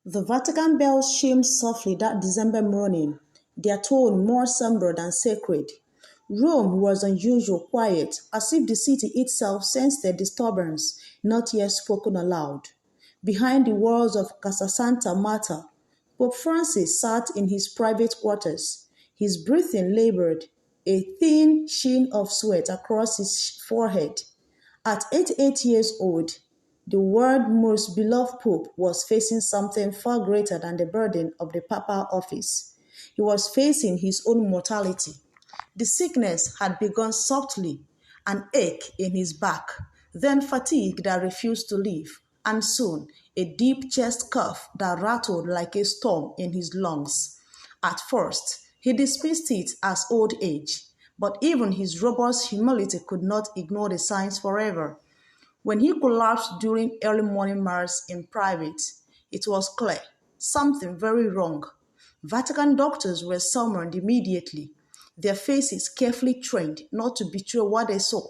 The Vatican bells chimed softly that December morning, their tone more somber than sacred. Rome was unusually quiet, as if the city itself sensed a disturbance not yet spoken aloud. Behind the walls of Casa Santa Marta, Pope Francis sat in his private quarters, his breathing labored, a thin sheen of sweat across his forehead. At 88 years old, the world's most beloved pope was facing something far greater than the burden of the papal office. He was facing his own mortality. The sickness had begun softly, an ache in his back, then fatigue that refused to leave, and soon a deep chest cough that rattled like a storm in his lungs. At first, he dismissed it as old age, but even his robust humility could not ignore the signs forever. When he collapsed during early morning mass in private, it was clear something very wrong. Vatican doctors were summoned immediately, their faces carefully trained not to betray what they saw.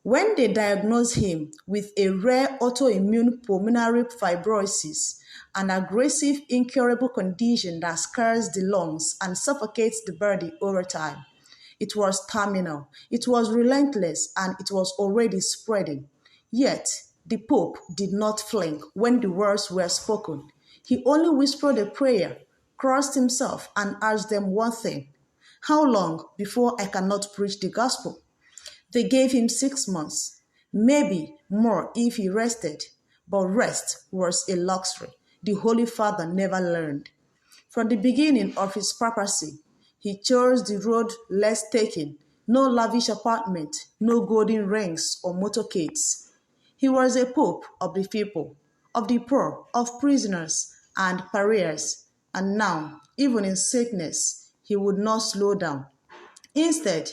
When they diagnosed him with a rare autoimmune pulmonary fibrosis, an aggressive, incurable condition that scars the lungs and suffocates the body over time, it was terminal, it was relentless, and it was already spreading. Yet, the Pope did not flinch when the words were spoken. He only whispered a prayer, crossed himself, and asked them one thing: how long before I cannot preach the gospel? They gave him 6 months, maybe more if he rested, but rest was a luxury the Holy Father never learned. From the beginning of his papacy, he chose the road less taken, no lavish apartment, no golden rings or motorcades. He was a pope of the people, of the poor, of prisoners and pariahs, and now, even in sickness, he would not slow down. Instead,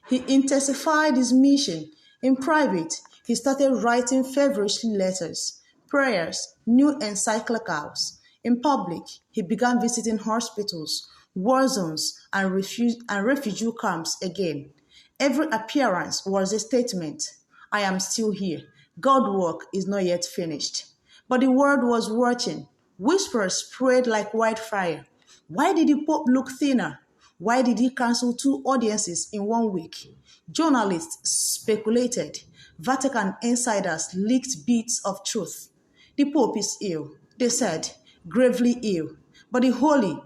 he intensified his mission. In private, he started writing feverishly letters, prayers, new encyclicals. In public, he began visiting hospitals, war zones, and refugee camps again. Every appearance was a statement: I am still here. God's work is not yet finished. But the world was watching. Whispers spread like wildfire. Why did the Pope look thinner? Why did he cancel 2 audiences in 1 week? Journalists speculated. Vatican insiders leaked bits of truth. The Pope is ill, they said, gravely ill. But the Holy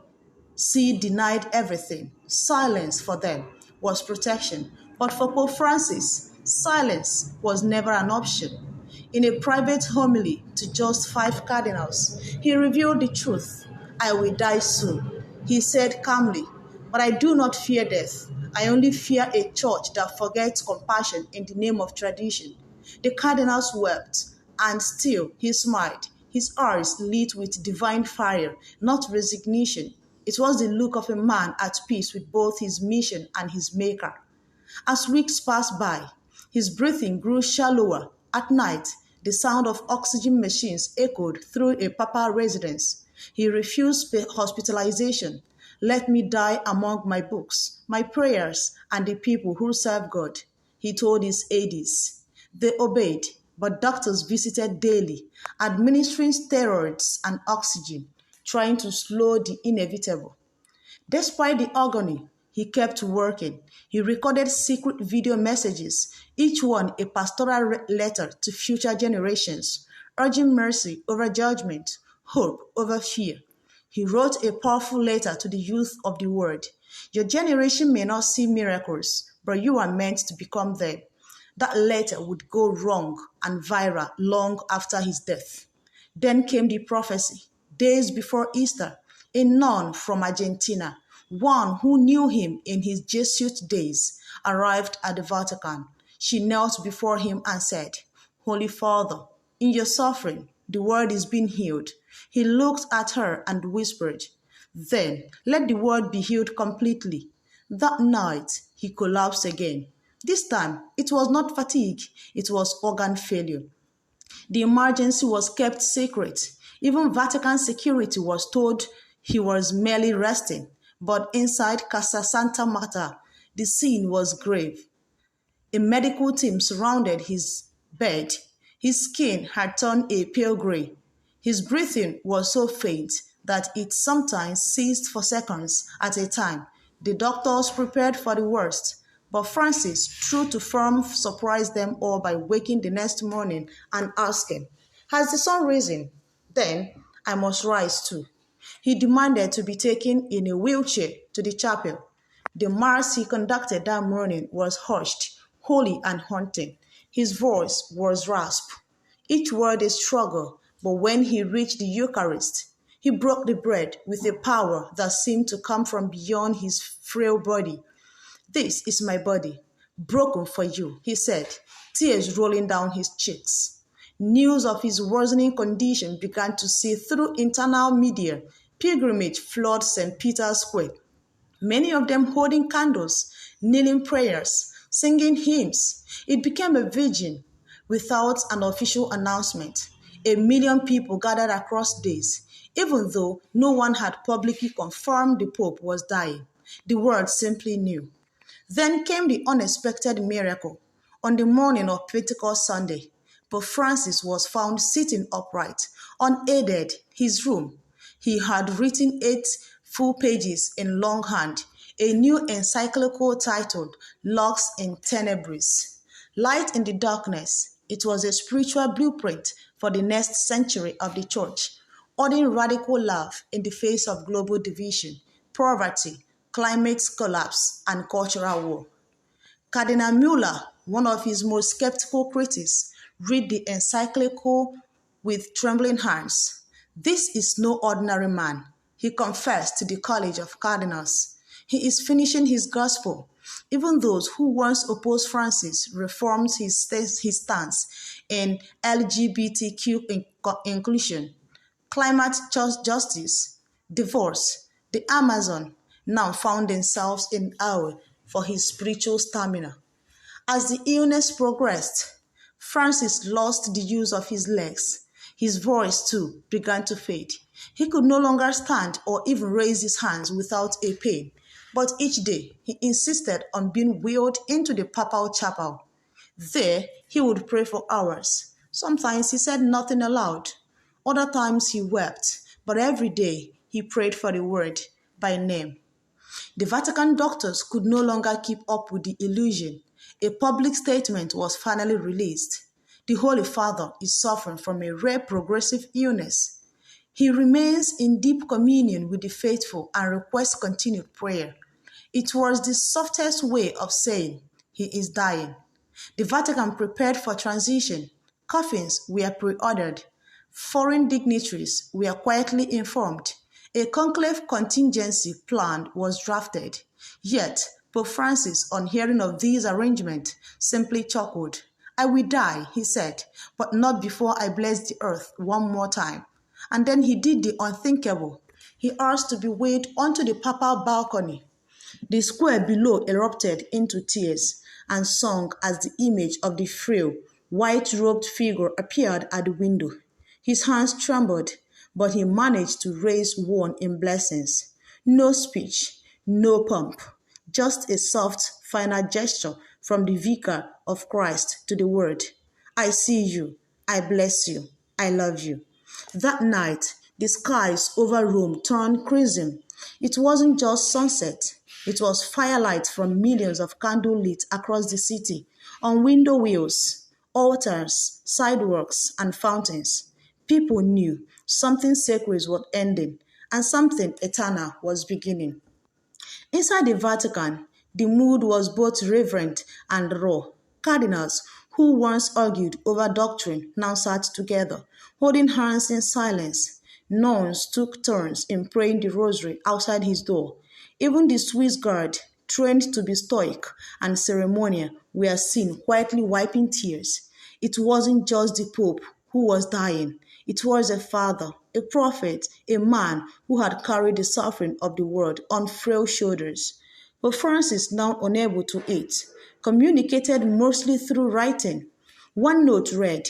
See denied everything. Silence for them was protection. But for Pope Francis, silence was never an option. In a private homily to just 5 cardinals, he revealed the truth. I will die soon, he said calmly, but I do not fear death. I only fear a church that forgets compassion in the name of tradition. The cardinals wept, and still he smiled, his eyes lit with divine fire, not resignation. It was the look of a man at peace with both his mission and his maker. As weeks passed by, his breathing grew shallower. At night, the sound of oxygen machines echoed through a papal residence. He refused hospitalization. Let me die among my books, my prayers, and the people who serve God, he told his aides. They obeyed, but doctors visited daily, administering steroids and oxygen, trying to slow the inevitable. Despite the agony, he kept working. He recorded secret video messages, each one a pastoral letter to future generations, urging mercy over judgment, hope over fear. He wrote a powerful letter to the youth of the world. Your generation may not see miracles, but you are meant to become them. That letter would go wrong and viral long after his death. Then came the prophecy. Days before Easter, a nun from Argentina, one who knew him in his Jesuit days, arrived at the Vatican. She knelt before him and said, Holy Father, in your suffering, the world is being healed. He looked at her and whispered, Then let the world be healed completely. That night, he collapsed again. This time, it was not fatigue, it was organ failure. The emergency was kept secret. Even Vatican security was told he was merely resting. But inside Casa Santa Marta, the scene was grave. A medical team surrounded his bed. His skin had turned a pale gray. His breathing was so faint that it sometimes ceased for seconds at a time. The doctors prepared for the worst, but Francis, true to form, surprised them all by waking the next morning and asking, "Has the sun risen? Then I must rise too." He demanded to be taken in a wheelchair to the chapel. The mass he conducted that morning was hushed, holy and haunting. His voice was rasp, each word a struggle, but when he reached the Eucharist, he broke the bread with a power that seemed to come from beyond his frail body. "This is my body, broken for you," he said, tears rolling down his cheeks. News of his worsening condition began to see through internal media. Pilgrimage flooded St. Peter's Square, many of them holding candles, kneeling prayers, singing hymns. It became a vigil without an official announcement. 1 million people gathered across days, even though no one had publicly confirmed the Pope was dying. The world simply knew. Then came the unexpected miracle. On the morning of Pentecost Sunday, Pope Francis was found sitting upright, unaided, his room. He had written 8 full pages in longhand, a new encyclical titled Lux in Tenebris, Light in the Darkness. It was a spiritual blueprint for the next century of the Church, ordering radical love in the face of global division, poverty, climate collapse, and cultural war. Cardinal Muller, one of his most skeptical critics, read the encyclical with trembling hands. "This is no ordinary man," he confessed to the College of Cardinals. "He is finishing his gospel." Even those who once opposed Francis reformed his stance in LGBTQ inclusion, climate justice, divorce. The Amazon now found themselves in awe for his spiritual stamina. As the illness progressed, Francis lost the use of his legs. His voice, too, began to fade. He could no longer stand or even raise his hands without a pain. But each day, he insisted on being wheeled into the Papal chapel. There, he would pray for hours. Sometimes he said nothing aloud. Other times he wept. But every day, he prayed for the word by name. The Vatican doctors could no longer keep up with the illusion. A public statement was finally released. The Holy Father is suffering from a rare progressive illness. He remains in deep communion with the faithful and requests continued prayer. It was the softest way of saying he is dying. The Vatican prepared for transition. Coffins were pre-ordered. Foreign dignitaries were quietly informed. A conclave contingency plan was drafted. Yet, Pope Francis, on hearing of these arrangements, simply chuckled. "I will die," he said, "but not before I bless the earth one more time." And then he did the unthinkable. He asked to be waved onto the papal balcony. The square below erupted into tears and sung as the image of the frail, white-robed figure appeared at the window. His hands trembled, but he managed to raise one in blessings. No speech, no pomp, just a soft, final gesture from the vicar of Christ to the world. "I see you, I bless you, I love you." That night, the skies over Rome turned crimson. It wasn't just sunset. It was firelight from millions of candles lit across the city, on window wheels, altars, sidewalks, and fountains. People knew something sacred was ending and something eternal was beginning. Inside the Vatican, the mood was both reverent and raw. Cardinals, who once argued over doctrine, now sat together, holding hands in silence. Nuns took turns in praying the rosary outside his door. Even the Swiss guard, trained to be stoic and ceremonial, were seen quietly wiping tears. It wasn't just the Pope who was dying. It was a father, a prophet, a man who had carried the suffering of the world on frail shoulders. But Francis, now unable to eat, communicated mostly through writing. One note read,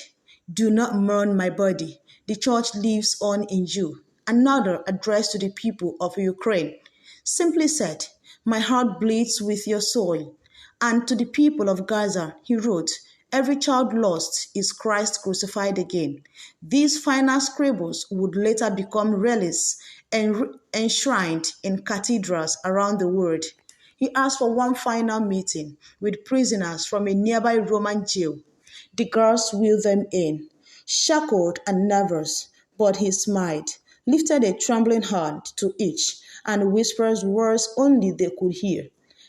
"Do not mourn my body. The church lives on in you." Another addressed to the people of Ukraine simply said, "My heart bleeds with your soul." And to the people of Gaza, he wrote, Every child lost is Christ crucified again. These final scribbles would later become relics enshrined in cathedrals around the world. He asked for one final meeting with prisoners from a nearby Roman jail. The guards wheeled them in, shackled and nervous, but he smiled, lifted a trembling hand to each, and whispered words only they could hear.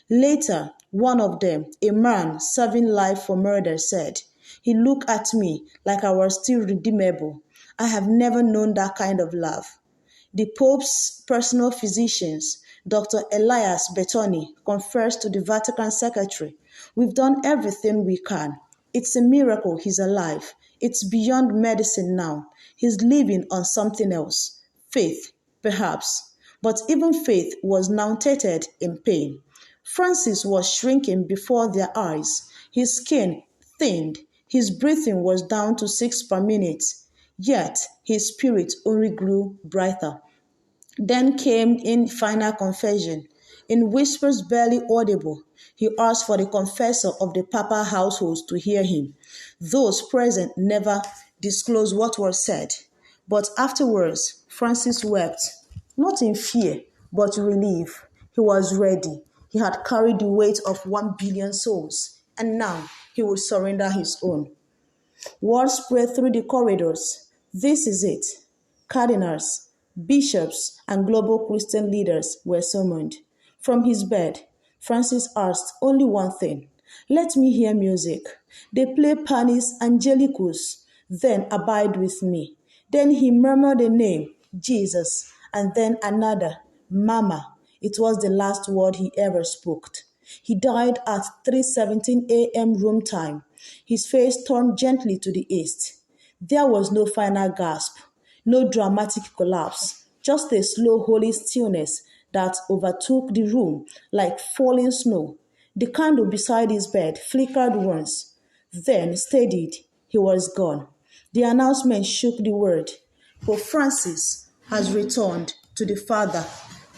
Later, one of them, a man serving life for murder, said, "He looked at me like I was still redeemable. I have never known that kind of love." The Pope's personal physicians, Dr. Elias Bertoni, confessed to the Vatican secretary, "We've done everything we can. It's a miracle he's alive. It's beyond medicine now. He's living on something else. Faith, perhaps." But even faith was now tainted in pain. Francis was shrinking before their eyes. His skin thinned. His breathing was down to 6 per minute. Yet his spirit only grew brighter. Then came in final confession. In whispers barely audible, he asked for the confessor of the papal households to hear him. Those present never disclosed what was said. But afterwards, Francis wept, not in fear, but relief. He was ready. He had carried the weight of 1 billion souls, and now he would surrender his own. Word spread through the corridors. This is it. Cardinals, bishops, and global Christian leaders were summoned. From his bed, Francis asked only one thing: "Let me hear music." They play Panis Angelicus, "Then abide with me." Then he murmured a name, Jesus, and then another, Mama. It was the last word he ever spoke. He died at 3:17 a.m. Rome time, his face turned gently to the east. There was no final gasp, no dramatic collapse, just a slow holy stillness that overtook the room like falling snow. The candle beside his bed flickered once, then steadied. He was gone. The announcement shook the world. Pope Francis has returned to the Father.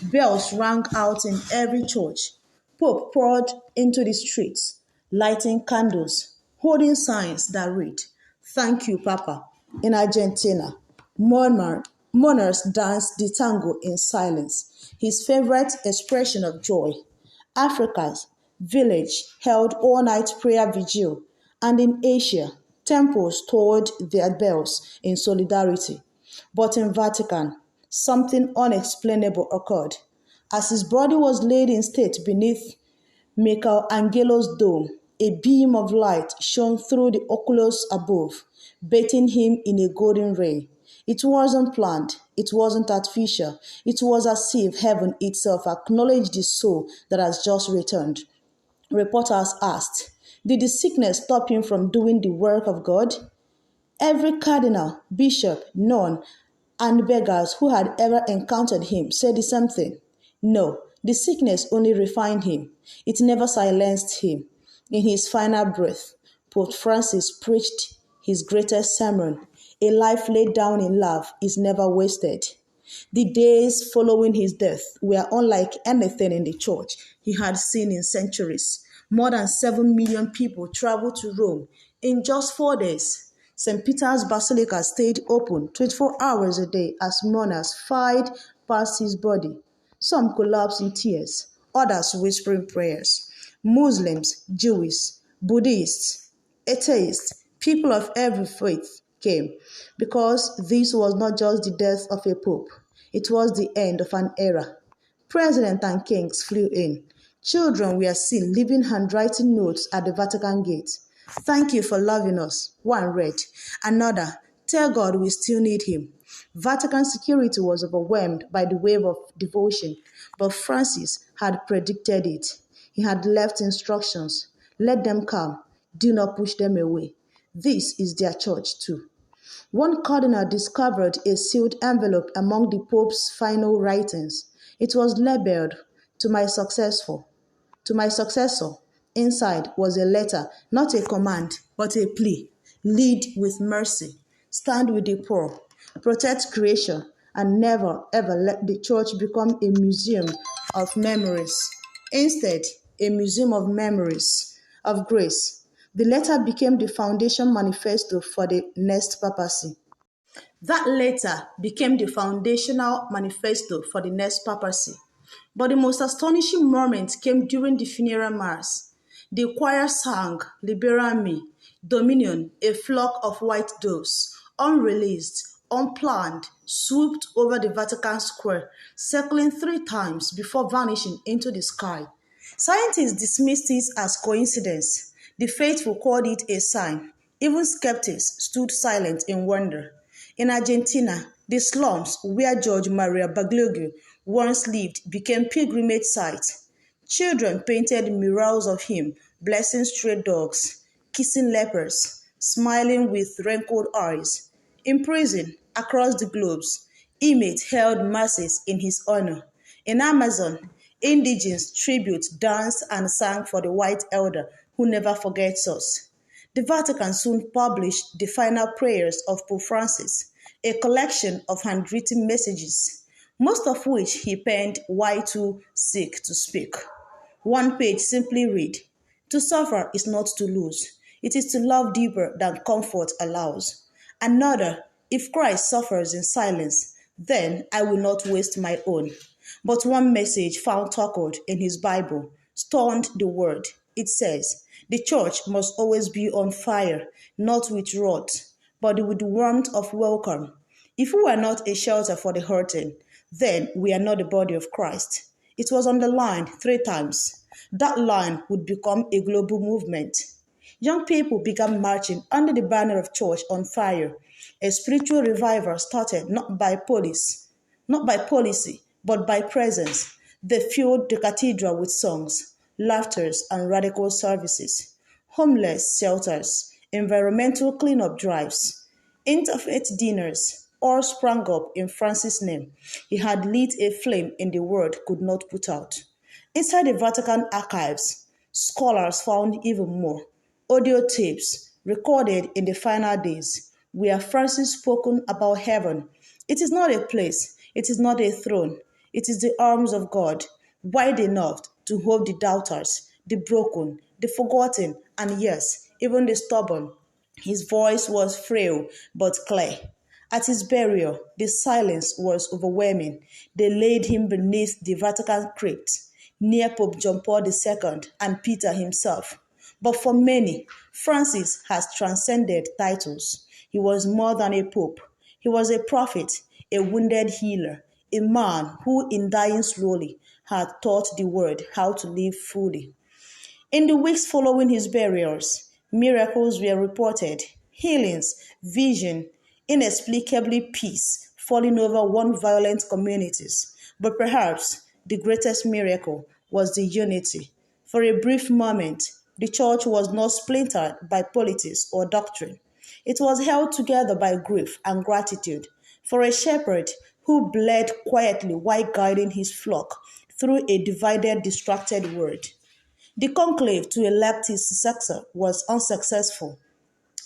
Bells rang out in every church. Pope poured into the streets, lighting candles, holding signs that read, "Thank you, Papa." In Argentina, mourners danced the tango in silence, his favorite expression of joy. Africa's village held all-night prayer vigil, and in Asia, temples tolled their bells in solidarity. But in Vatican, something unexplainable occurred. As his body was laid in state beneath Michelangelo's dome, a beam of light shone through the oculus above, bathing him in a golden ray. It wasn't planned, it wasn't artificial, it was as if heaven itself acknowledged the soul that has just returned. Reporters asked, "Did the sickness stop him from doing the work of God?" Every cardinal, bishop, nun, and beggars who had ever encountered him said the same thing. No, the sickness only refined him. It never silenced him. In his final breath, Pope Francis preached his greatest sermon: "A life laid down in love is never wasted." The days following his death were unlike anything in the church he had seen in centuries. More than 7 million people traveled to Rome in just 4 days. St. Peter's Basilica stayed open 24 hours a day as mourners filed past his body. Some collapsed in tears, others whispering prayers. Muslims, Jews, Buddhists, atheists, people of every faith came, because this was not just the death of a pope, it was the end of an era. Presidents and kings flew in. Children were seen leaving handwriting notes at the Vatican gate. "Thank you for loving us," one read. Another, "Tell God we still need him." Vatican security was overwhelmed by the wave of devotion, but Francis had predicted it. He had left instructions: "Let them come, do not push them away. This is their church too." One cardinal discovered a sealed envelope among the Pope's final writings. It was labeled, "To my successor." To my successor. Inside was a letter, not a command, but a plea. Lead with mercy. Stand with the poor. Protect creation. And never ever let the church become a museum of memories. Instead, a museum of memories, of grace. The letter became the foundation manifesto for the next papacy. That letter became the foundational manifesto for the next papacy. But the most astonishing moment came during the funeral mass. The choir sang, Libera Me, Dominion, a flock of white doves, unreleased, unplanned, swooped over the Vatican Square, circling 3 times before vanishing into the sky. Scientists dismissed it as coincidence. The faithful called it a sign. Even skeptics stood silent in wonder. In Argentina, the slums where George Maria Bergoglio once lived became pilgrimage sites. Children painted murals of him, blessing stray dogs, kissing lepers, smiling with wrinkled eyes. In prison, across the globe, inmates held masses in his honor. In Amazon, indigenous tributes danced and sang for the white elder who never forgets us. The Vatican soon published the final prayers of Pope Francis, a collection of handwritten messages, most of which he penned while too sick to speak. One page simply read, "To suffer is not to lose. It is to love deeper than comfort allows." Another, "If Christ suffers in silence, then I will not waste my own." But one message found tackled in his Bible stunned the world. It says, "The church must always be on fire, not with wrath, but with the warmth of welcome. If we are not a shelter for the hurting, then we are not the body of Christ." It was underlined 3 times. That line would become a global movement. Young people began marching under the banner of Church on Fire. A spiritual revival started not by policy, but by presence. They filled the cathedral with songs, laughters, and radical services. Homeless shelters, environmental cleanup drives, interfaith dinners, all sprang up in Francis' name. He had lit a flame in the world could not put out. Inside the Vatican archives, scholars found even more audio tapes recorded in the final days where Francis spoken about heaven. It is not a place, it is not a throne, it is the arms of God, wide enough to hold the doubters, the broken, the forgotten, and yes, even the stubborn. His voice was frail but clear. At his burial, the silence was overwhelming. They laid him beneath the Vatican crypt, near Pope John Paul II and Peter himself. But for many, Francis has transcended titles. He was more than a pope. He was a prophet, a wounded healer, a man who, in dying slowly, had taught the world how to live fully. In the weeks following his burials, miracles were reported, healings, vision, inexplicably peace falling over one violent communities. But perhaps the greatest miracle was the unity. For a brief moment, the church was not splintered by politics or doctrine. It was held together by grief and gratitude for a shepherd who bled quietly while guiding his flock through a divided, distracted world. The conclave to elect his successor was unsuccessful.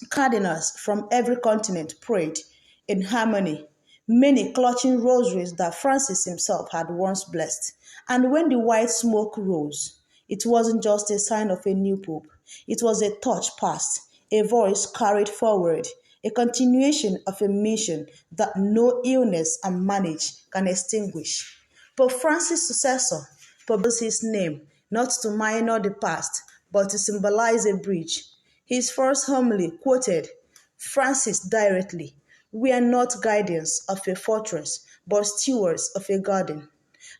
Cardinals from every continent prayed in harmony, many clutching rosaries that Francis himself had once blessed. And when the white smoke rose, it wasn't just a sign of a new pope, it was a torch passed, a voice carried forward, a continuation of a mission that no illness and manage can extinguish. Pope Francis' successor published his name not to minor the past, but to symbolize a bridge. His first homily quoted Francis directly: "We are not guardians of a fortress, but stewards of a garden.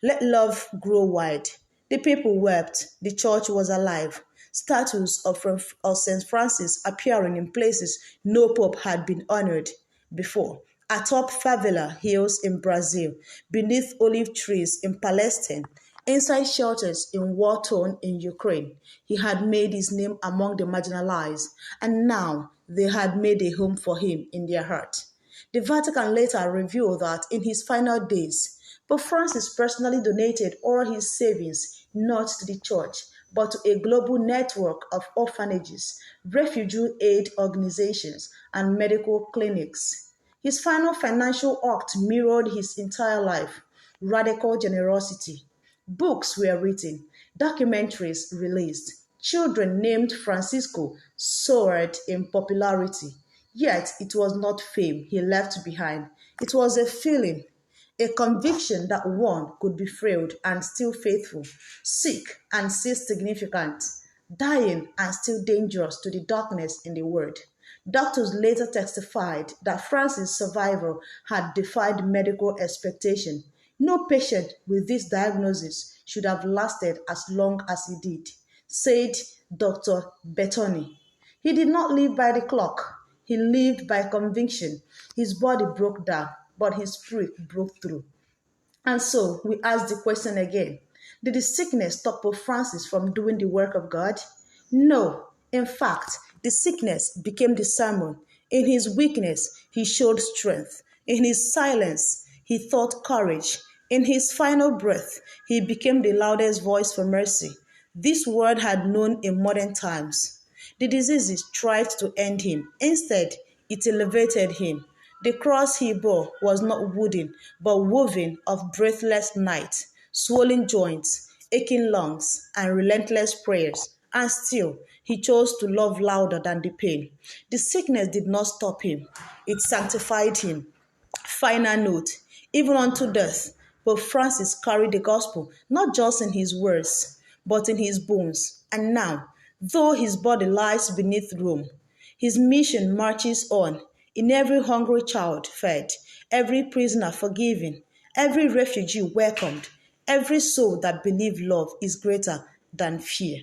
Let love grow wide." The people wept, the church was alive. Statues of St. Francis appearing in places no pope had been honored before. Atop favela hills in Brazil, beneath olive trees in Palestine, inside shelters in war-torn in Ukraine, he had made his name among the marginalized, and now they had made a home for him in their heart. The Vatican later revealed that in his final days, Pope Francis personally donated all his savings not to the church, but to a global network of orphanages, refugee aid organizations, and medical clinics. His final financial act mirrored his entire life: radical generosity. Books were written, documentaries released, Children named Francisco soared in popularity. Yet it was not fame he left behind. It was a feeling, a conviction that one could be frail and still faithful, sick and still significant, dying and still dangerous to the darkness in the world. Doctors later testified that Francis' survival had defied medical expectation. No patient with this diagnosis should have lasted as long as he did, said Dr. Bettoni. He did not live by the clock. He lived by conviction. His body broke down, but his spirit broke through. And so we ask the question again. Did the sickness stop Pope Francis from doing the work of God? No. In fact, the sickness became the sermon. In his weakness, he showed strength. In his silence, he taught courage. In his final breath, he became the loudest voice for mercy. This word had known in modern times. The diseases tried to end him. Instead, it elevated him. The cross he bore was not wooden, but woven of breathless night, swollen joints, aching lungs, and relentless prayers. And still, he chose to love louder than the pain. The sickness did not stop him, it sanctified him. Final note, even unto death, Pope Francis carried the gospel not just in his words, but in his bones. And now, though his body lies beneath Rome, his mission marches on, in every hungry child fed, every prisoner forgiven, every refugee welcomed, every soul that believes love is greater than fear.